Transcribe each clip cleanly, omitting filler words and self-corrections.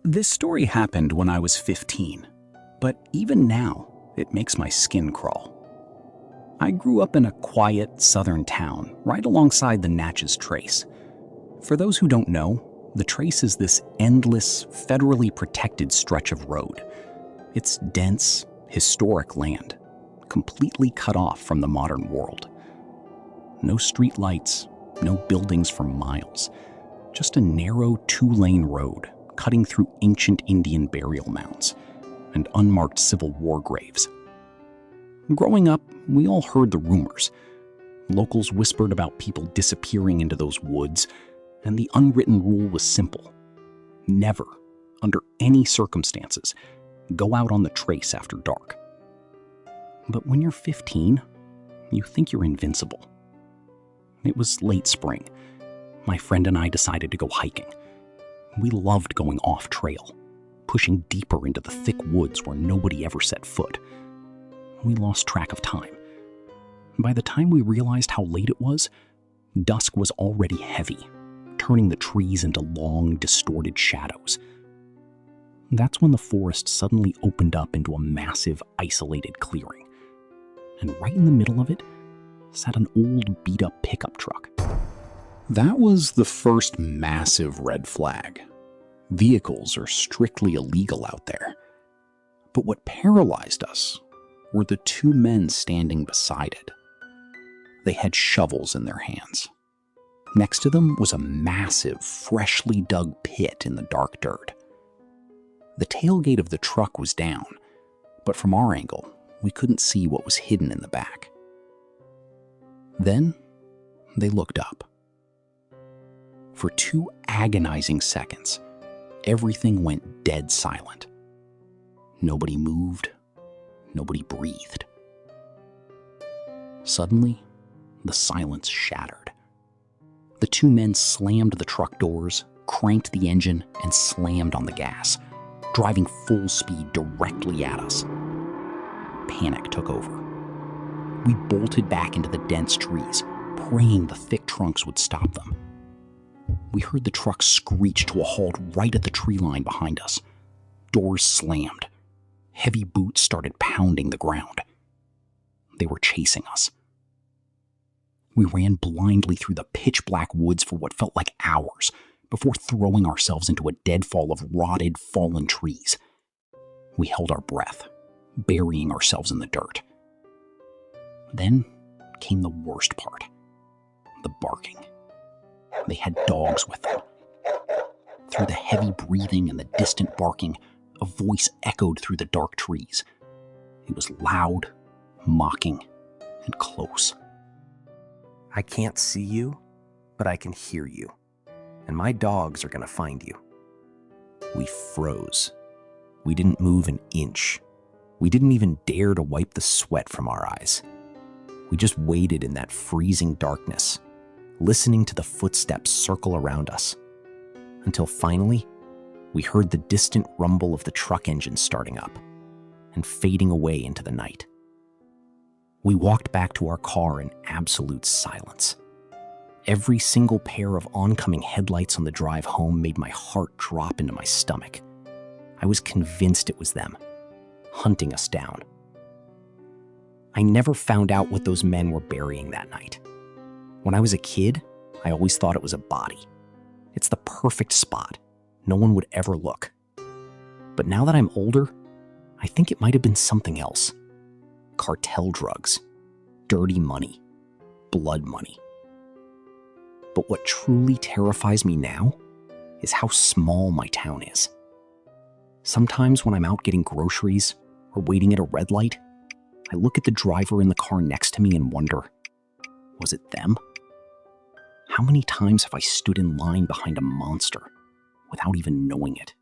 This story happened when I was 15, but even now, it makes my skin crawl. I grew up in a quiet southern town right alongside the Natchez Trace. For those who don't know, the Trace is this endless, federally protected stretch of road. It's dense, historic land, completely cut off from the modern world. No street lights, no buildings for miles, just a narrow two-lane road cutting through ancient Indian burial mounds and unmarked Civil War graves. Growing up, we all heard the rumors. Locals whispered about people disappearing into those woods, and the unwritten rule was simple. Never, under any circumstances, go out on the Trace after dark. But when you're 15, you think you're invincible. It was late spring. My friend and I decided to go hiking. We loved going off-trail, pushing deeper into the thick woods where nobody ever set foot. We lost track of time. By the time we realized how late it was, dusk was already heavy, turning the trees into long, distorted shadows. That's when the forest suddenly opened up into a massive, isolated clearing. And right in the middle of it sat an old, beat-up pickup truck. That was the first massive red flag. Vehicles are strictly illegal out there. But what paralyzed us were the two men standing beside it. They had shovels in their hands. Next to them was a massive, freshly dug pit in the dark dirt. The tailgate of the truck was down, but from our angle, we couldn't see what was hidden in the back. Then, they looked up. For 2 agonizing seconds, everything went dead silent. Nobody moved. Nobody breathed. Suddenly, the silence shattered. The 2 men slammed the truck doors, cranked the engine, and slammed on the gas, driving full speed directly at us. Panic took over. We bolted back into the dense trees, praying the thick trunks would stop them. We heard the truck screech to a halt right at the tree line behind us. Doors slammed. Heavy boots started pounding the ground. They were chasing us. We ran blindly through the pitch-black woods for what felt like hours before throwing ourselves into a deadfall of rotted, fallen trees. We held our breath, burying ourselves in the dirt. Then came the worst part. The barking. They had dogs with them. Through the heavy breathing and the distant barking, a voice echoed through the dark trees. It was loud, mocking, and close. I can't see you, but I can hear you. And my dogs are going to find you. We froze. We didn't move an inch. We didn't even dare to wipe the sweat from our eyes. We just waited in that freezing darkness, listening to the footsteps circle around us, until finally, we heard the distant rumble of the truck engine starting up and fading away into the night. We walked back to our car in absolute silence. Every single pair of oncoming headlights on the drive home made my heart drop into my stomach. I was convinced it was them, hunting us down. I never found out what those men were burying that night. When I was a kid, I always thought it was a body. It's the perfect spot. No one would ever look. But now that I'm older, I think it might have been something else. Cartel drugs, dirty money, blood money. But what truly terrifies me now is how small my town is. Sometimes when I'm out getting groceries or waiting at a red light, I look at the driver in the car next to me and wonder, was it them? How many times have I stood in line behind a monster without even knowing it?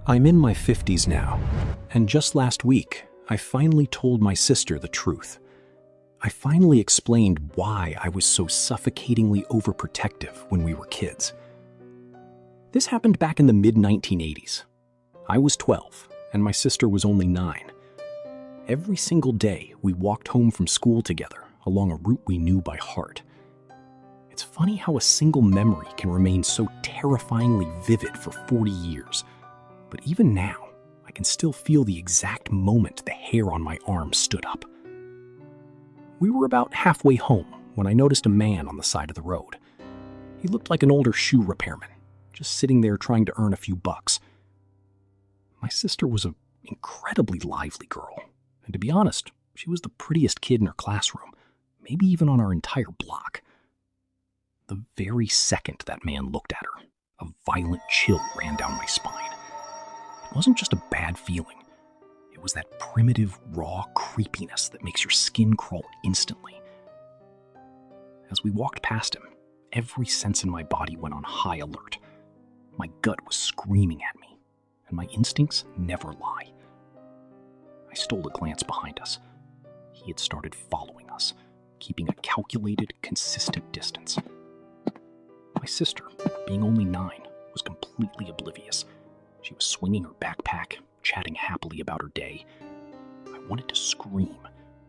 I'm in my 50s now, and just last week, I finally told my sister the truth. I finally explained why I was so suffocatingly overprotective when we were kids. This happened back in the mid-1980s. I was 12, and my sister was only 9. Every single day, we walked home from school together, along a route we knew by heart. It's funny how a single memory can remain so terrifyingly vivid for 40 years. But even now, I can still feel the exact moment the hair on my arm stood up. We were about halfway home when I noticed a man on the side of the road. He looked like an older shoe repairman, just sitting there trying to earn a few bucks. My sister was an incredibly lively girl, and to be honest, she was the prettiest kid in her classroom, maybe even on our entire block. The very second that man looked at her, a violent chill ran down my spine. It wasn't just a bad feeling. It was that primitive, raw creepiness that makes your skin crawl instantly. As we walked past him, every sense in my body went on high alert. My gut was screaming at me, and my instincts never lie. I stole a glance behind us. He had started following us, keeping a calculated, consistent distance. My sister, being only 9, was completely oblivious. She was swinging her backpack, chatting happily about her day. I wanted to scream,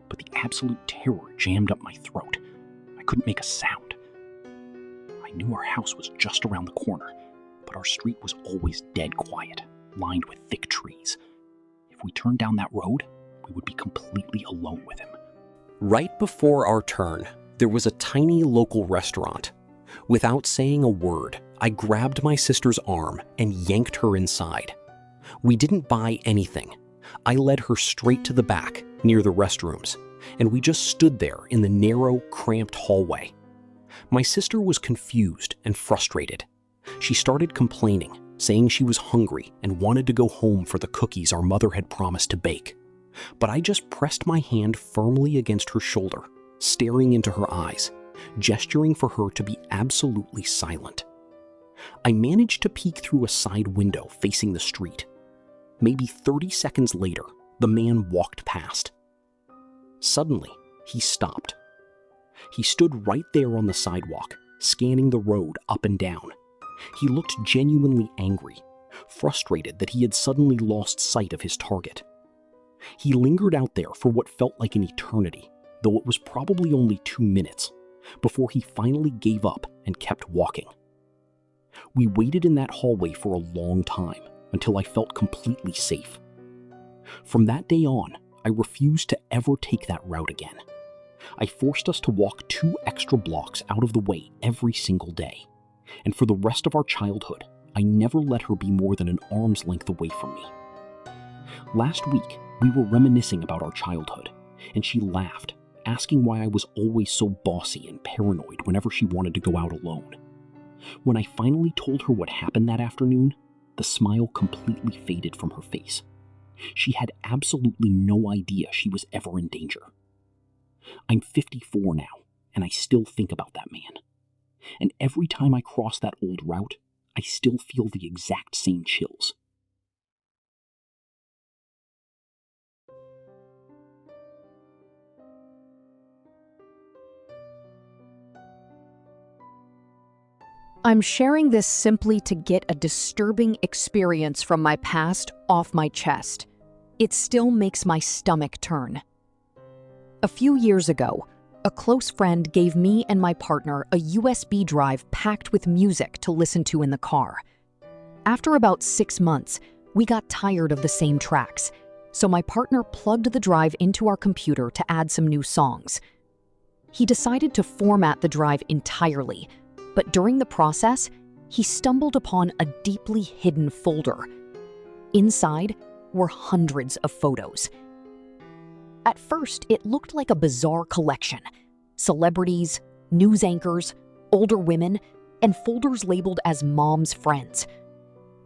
but the absolute terror jammed up my throat. I couldn't make a sound. I knew our house was just around the corner, but our street was always dead quiet, lined with thick trees. If we turned down that road, we would be completely alone with him. Right before our turn, there was a tiny local restaurant. Without saying a word, I grabbed my sister's arm and yanked her inside. We didn't buy anything. I led her straight to the back, near the restrooms, and we just stood there in the narrow, cramped hallway. My sister was confused and frustrated. She started complaining, saying she was hungry and wanted to go home for the cookies our mother had promised to bake. But I just pressed my hand firmly against her shoulder, staring into her eyes, gesturing for her to be absolutely silent. I managed to peek through a side window facing the street. Maybe 30 seconds later, the man walked past. Suddenly, he stopped. He stood right there on the sidewalk, scanning the road up and down. He looked genuinely angry, frustrated that he had suddenly lost sight of his target. He lingered out there for what felt like an eternity, though it was probably only 2 minutes, before he finally gave up and kept walking. We waited in that hallway for a long time, until I felt completely safe. From that day on, I refused to ever take that route again. I forced us to walk 2 extra blocks out of the way every single day, and for the rest of our childhood, I never let her be more than an arm's length away from me. Last week, we were reminiscing about our childhood, and she laughed, asking why I was always so bossy and paranoid whenever she wanted to go out alone. When I finally told her what happened that afternoon, the smile completely faded from her face. She had absolutely no idea she was ever in danger. I'm 54 now, and I still think about that man. And every time I cross that old route, I still feel the exact same chills. I'm sharing this simply to get a disturbing experience from my past off my chest. It still makes my stomach turn. A few years ago, a close friend gave me and my partner a USB drive packed with music to listen to in the car. After about 6 months, we got tired of the same tracks, so my partner plugged the drive into our computer to add some new songs. He decided to format the drive entirely, but during the process, he stumbled upon a deeply hidden folder. Inside were hundreds of photos. At first, it looked like a bizarre collection: celebrities, news anchors, older women, and folders labeled as mom's friends.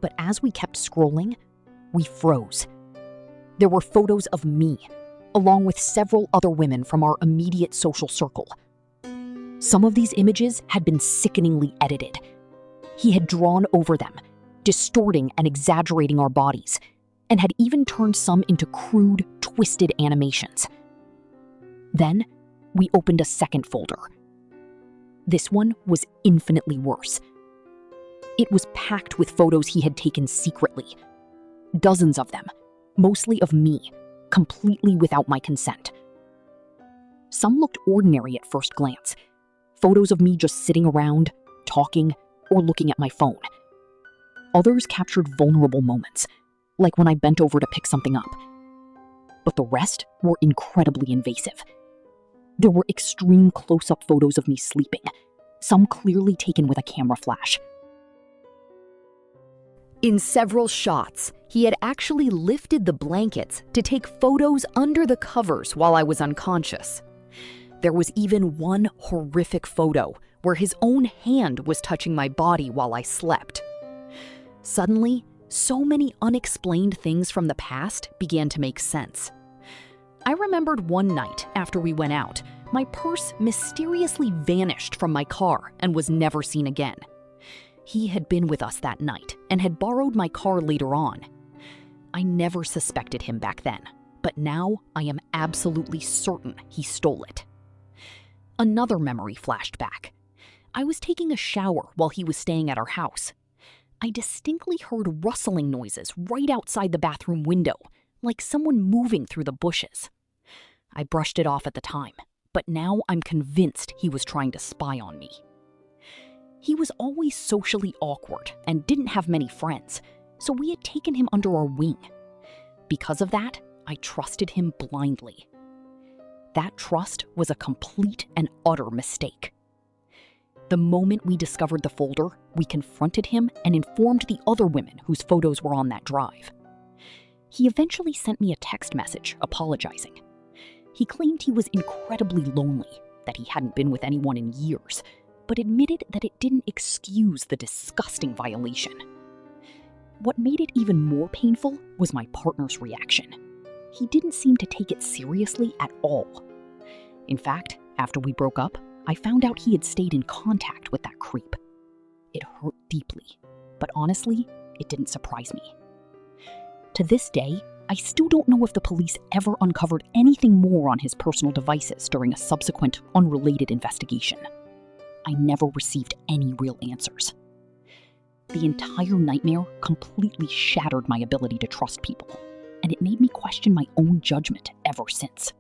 But as we kept scrolling, we froze. There were photos of me, along with several other women from our immediate social circle. Some of these images had been sickeningly edited. He had drawn over them, distorting and exaggerating our bodies, and had even turned some into crude, twisted animations. Then, we opened a second folder. This one was infinitely worse. It was packed with photos he had taken secretly. Dozens of them, mostly of me, completely without my consent. Some looked ordinary at first glance. Photos of me just sitting around, talking, or looking at my phone. Others captured vulnerable moments, like when I bent over to pick something up. But the rest were incredibly invasive. There were extreme close-up photos of me sleeping, some clearly taken with a camera flash. In several shots, he had actually lifted the blankets to take photos under the covers while I was unconscious. There was even one horrific photo where his own hand was touching my body while I slept. Suddenly, so many unexplained things from the past began to make sense. I remembered one night after we went out, my purse mysteriously vanished from my car and was never seen again. He had been with us that night and had borrowed my car later on. I never suspected him back then, but now I am absolutely certain he stole it. Another memory flashed back. I was taking a shower while he was staying at our house. I distinctly heard rustling noises right outside the bathroom window, like someone moving through the bushes. I brushed it off at the time, but now I'm convinced he was trying to spy on me. He was always socially awkward and didn't have many friends, so we had taken him under our wing. Because of that, I trusted him blindly. That trust was a complete and utter mistake. The moment we discovered the folder, we confronted him and informed the other women whose photos were on that drive. He eventually sent me a text message apologizing. He claimed he was incredibly lonely, that he hadn't been with anyone in years, but admitted that it didn't excuse the disgusting violation. What made it even more painful was my partner's reaction. He didn't seem to take it seriously at all. In fact, after we broke up, I found out he had stayed in contact with that creep. It hurt deeply, but honestly, it didn't surprise me. To this day, I still don't know if the police ever uncovered anything more on his personal devices during a subsequent, unrelated investigation. I never received any real answers. The entire nightmare completely shattered my ability to trust people, and it made me question my own judgment ever since.